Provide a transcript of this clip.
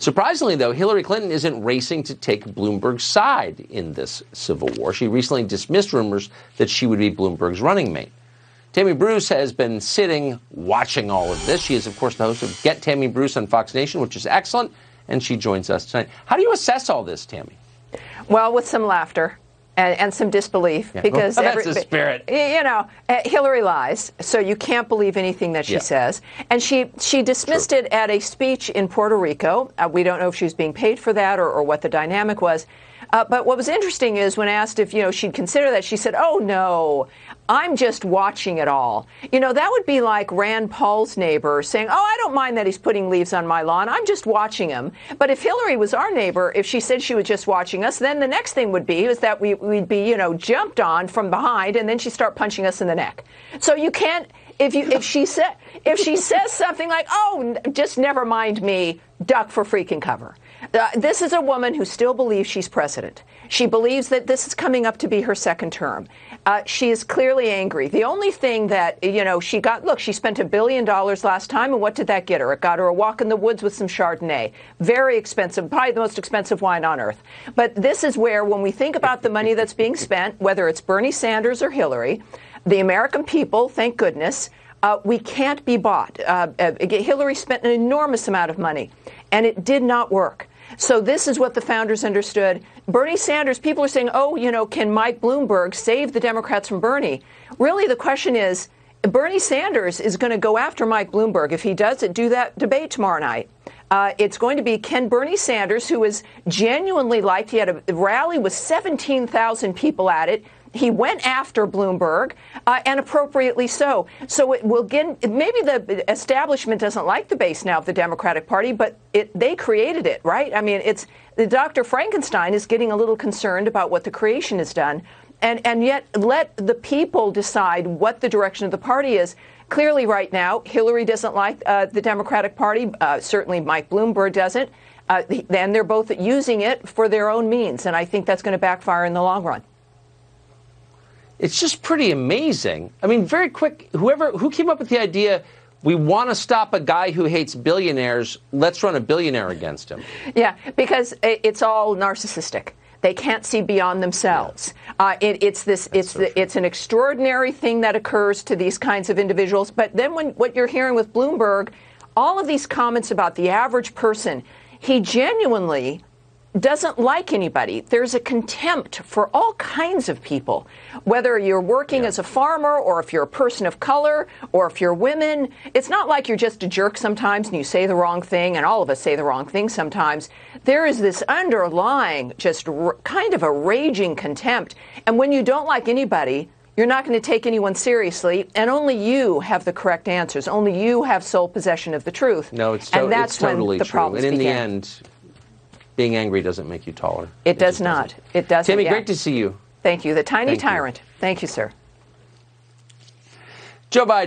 Surprisingly, though, Hillary Clinton isn't racing to take Bloomberg's side in this civil war. She recently dismissed rumors that she would be Bloomberg's running mate. Tammy Bruce has been sitting, watching all of this. She is, of course, the host of Get Tammy Bruce on Fox Nation, which is excellent, and she joins us tonight. How do you assess all this, Tammy? Well, with some laughter. And some disbelief, because that's the spirit. Hillary lies, so you can't believe anything that she says. And she dismissed it at a speech in Puerto Rico. We don't know if she was being paid for that or what the dynamic was. But what was interesting is when asked if she'd consider that, she said, "Oh no, I'm just watching it all." That would be like Rand Paul's neighbor saying, "Oh, I don't mind that he's putting leaves on my lawn. I'm just watching him." But if Hillary was our neighbor, if she said she was just watching us, then the next thing would be is that we'd be, jumped on from behind, and then she'd start punching us in the neck. So you can't. If she says something like, "Oh, just never mind me," duck for freaking cover. This is a woman who still believes she's president. She believes that this is coming up to be her second term. She is clearly angry. The only thing that, she got, look, she spent $1 billion last time, and what did that get her? It got her a walk in the woods with some Chardonnay. Very expensive, probably the most expensive wine on earth. But this is where, when we think about the money that's being spent, whether it's Bernie Sanders or Hillary, the American people, thank goodness, we can't be bought. Hillary spent an enormous amount of money, and it did not work. So this is what the founders understood. Bernie Sanders, people are saying, "Oh, can Mike Bloomberg save the Democrats from Bernie?" Really, the question is, Bernie Sanders is going to go after Mike Bloomberg. If he does it, do that debate tomorrow night. It's going to be, can Bernie Sanders, who is genuinely liked, he had a rally with 17,000 people at it. He went after Bloomberg, and appropriately so. So it will get, maybe the establishment doesn't like the base now of the Democratic Party, but they created it, right? I mean, the Dr. Frankenstein is getting a little concerned about what the creation has done, and yet let the people decide what the direction of the party is. Clearly right now, Hillary doesn't like the Democratic Party. Certainly Mike Bloomberg doesn't. And they're both using it for their own means, and I think that's going to backfire in the long run. It's just pretty amazing. I mean, very quick, who came up with the idea, we want to stop a guy who hates billionaires, let's run a billionaire against him? Yeah, because it's all narcissistic. They can't see beyond themselves. It's an extraordinary thing that occurs to these kinds of individuals. But then what you're hearing with Bloomberg, all of these comments about the average person, he genuinely doesn't like anybody. There's a contempt for all kinds of people, whether you're working as a farmer or if you're a person of color or if you're women. It's not like you're just a jerk sometimes and you say the wrong thing, and all of us say the wrong thing sometimes. There is this underlying just kind of a raging contempt. And when you don't like anybody, you're not going to take anyone seriously, and only you have the correct answers. Only you have sole possession of the truth. No, it's totally when the true. Problems and in the end, being angry doesn't make you taller. It does not. It doesn't. Tammy, great to see you. Thank you. The tiny tyrant. Thank you, sir. Joe Biden.